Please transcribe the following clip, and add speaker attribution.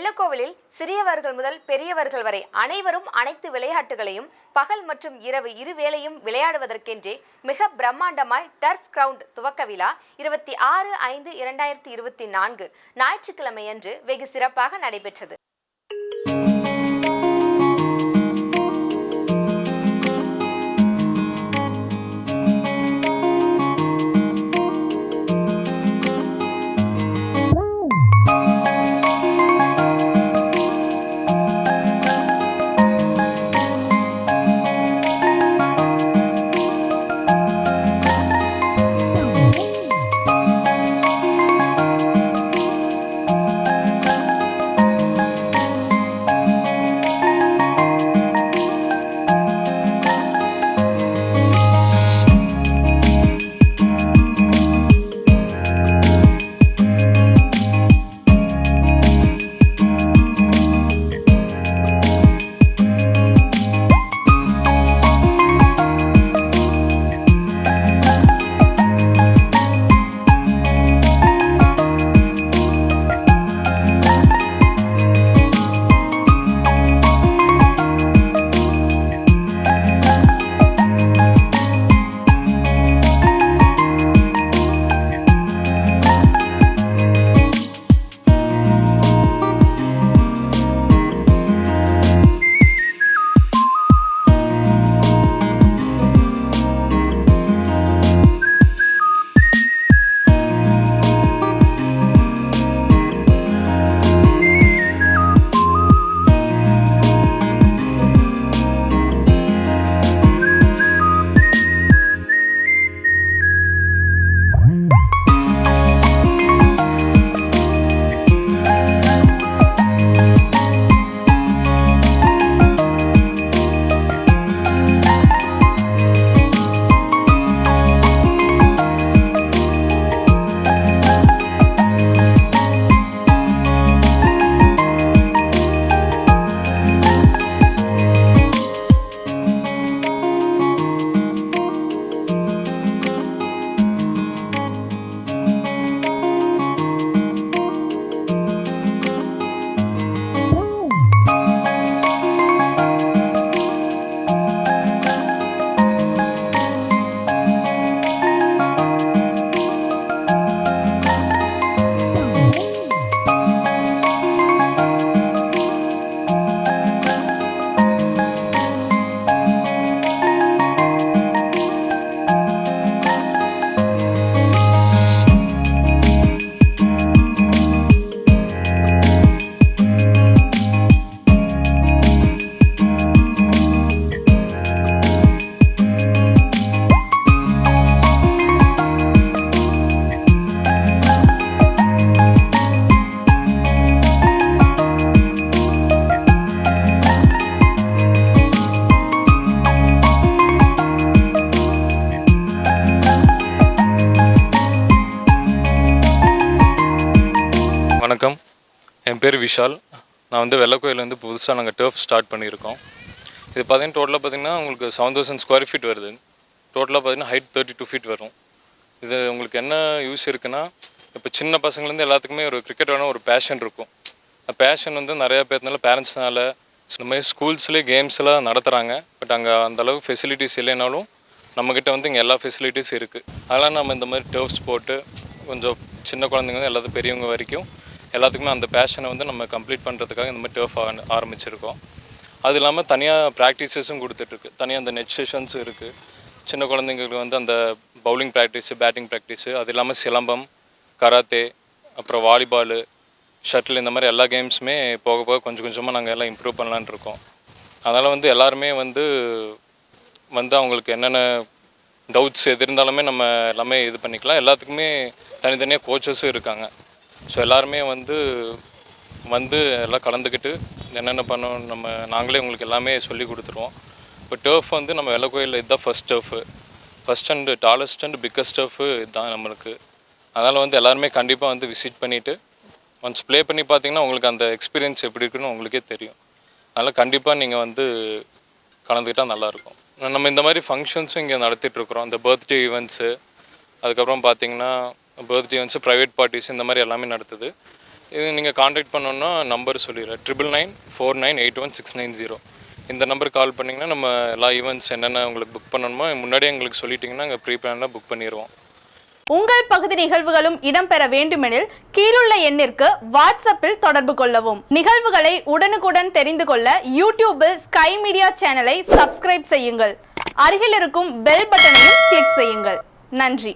Speaker 1: வெள்ளக்கோவிலில் சிறியவர்கள் முதல் பெரியவர்கள் வரை அனைவரும் அனைத்து விளையாட்டுகளையும் பகல் மற்றும் இரவு இருவேளையும் விளையாடுவதற்கென்றே மிக பிரம்மாண்டமாய் டர்ஃப் கிரவுண்ட் துவக்க விழா 26/5/2024 ஞாயிற்றுக்கிழமையன்று வெகு சிறப்பாக நடைபெற்றது.
Speaker 2: வணக்கம், என் பேர் விஷால். நான் வெள்ளக்கோயிலேருந்து புதுசாக நாங்கள் டர்ஃப் ஸ்டார்ட் பண்ணியிருக்கோம். இது டோட்டலாக பார்த்திங்கன்னா உங்களுக்கு 7000 ஸ்கொயர் ஃபீட் வருது. டோட்டலாக பார்த்திங்கன்னா ஹைட் 32 ஃபீட் வரும். இது உங்களுக்கு என்ன யூஸ் இருக்குன்னா, இப்போ சின்ன பசங்கள்லேருந்து எல்லாத்துக்குமே ஒரு கிரிக்கெட் வேணும் ஒரு பேஷன் இருக்கும். அந்த பேஷன் நிறையா பேர்னால பேரண்ட்ஸ்னால இந்த மாதிரி ஸ்கூல்ஸ்லேயே கேம்ஸ் எல்லாம் நடத்துகிறாங்க. பட் அங்கே அந்தளவுக்கு ஃபெசிலிட்டிஸ் இல்லைனாலும் நம்மக்கிட்ட இங்கே எல்லா ஃபெசிலிட்டிஸும் இருக்குது. அதெல்லாம் நம்ம இந்த மாதிரி டர்ஃப்ஸ் போட்டு கொஞ்சம் சின்ன குழந்தைங்க எல்லாத்துக்கும் பெரியவங்க வரைக்கும் எல்லாத்துக்குமே அந்த பேஷனை நம்ம கம்ப்ளீட் பண்ணுறதுக்காக இந்த மாதிரி டர்ஃப் ஆரம்பிச்சிருக்கோம். அது இல்லாமல் தனியாக ப்ராக்டிஸஸும் கொடுத்துட்ருக்கு. தனியாக அந்த நெட் செஷன்ஸும் இருக்குது. சின்ன குழந்தைங்களுக்கு அந்த பவுலிங் ப்ராக்டிஸு, பேட்டிங் ப்ராக்டிஸு, அது இல்லாமல் சிலம்பம், கராத்தே, அப்புறம் வாலிபாலு, ஷட்டில், இந்த மாதிரி எல்லா கேம்ஸுமே போக போக கொஞ்சம் கொஞ்சமாக நாங்கள் எல்லாம் இம்ப்ரூவ் பண்ணலான்னு இருக்கோம். அதனால் எல்லாருமே அவங்களுக்கு என்னென்ன டவுட்ஸ் எது இருந்தாலுமே நம்ம எல்லாமே இது பண்ணிக்கலாம். எல்லாத்துக்குமே தனித்தனியாக கோச்சஸும் இருக்காங்க. ஸோ எல்லாருமே எல்லாம் கலந்துக்கிட்டு என்னென்ன பண்ணணும் நாங்களே உங்களுக்கு எல்லாமே சொல்லி கொடுத்துருவோம். இப்போ டர்ஃப் நம்ம வெள்ளக்கோயிலில் இதுதான் first and tallest and biggest turf இதுதான் நம்மளுக்கு. அதனால் எல்லாருமே கண்டிப்பாக விசிட் பண்ணிவிட்டு ஒன்ஸ் ப்ளே பண்ணி பார்த்தீங்கன்னா உங்களுக்கு அந்த எக்ஸ்பீரியன்ஸ் எப்படி இருக்குன்னு உங்களுக்கே தெரியும். அதனால் கண்டிப்பாக நீங்கள் கலந்துக்கிட்டால் நல்லாயிருக்கும். நம்ம இந்த மாதிரி ஃபங்க்ஷன்ஸும் இங்கே நடத்திட்டுருக்குறோம். இந்த பர்த்டே ஈவெண்ட்ஸு, அதுக்கப்புறம் பார்த்திங்கன்னா பர்த்டே ஈவெண்ட்ஸு, ப்ரைவேட் பார்ட்டிஸ், இந்த மாதிரி எல்லாமே நடத்துது. இது நீங்கள் காண்டாக்ட் பண்ணோன்னா நம்பர் சொல்லிடுறேன் 9994981690. இந்த நம்பர் கால் பண்ணிங்கன்னா நம்ம எல்லா ஈவெண்ட்ஸ் என்னென்ன உங்களுக்கு புக் பண்ணணுமோ முன்னாடியே எங்களுக்கு சொல்லிட்டிங்கன்னா அங்கே ப்ரீ பிளானில் புக் பண்ணிடுவோம்.
Speaker 3: உங்கள் பகுதி நிகழ்வுகளும் இடம்பெற வேண்டுமெனில் கீழுள்ள எண்ணிற்கு வாட்ஸ்அப்பில் தொடர்பு கொள்ளவும். நிகழ்வுகளை உடனுக்குடன் தெரிந்து கொள்ள யூடியூபில் ஸ்கை மீடியா சேனலை சப்ஸ்கிரைப் செய்யுங்கள். அருகில் இருக்கும் பெல் பட்டனையும் கிளிக் செய்யுங்கள். நன்றி.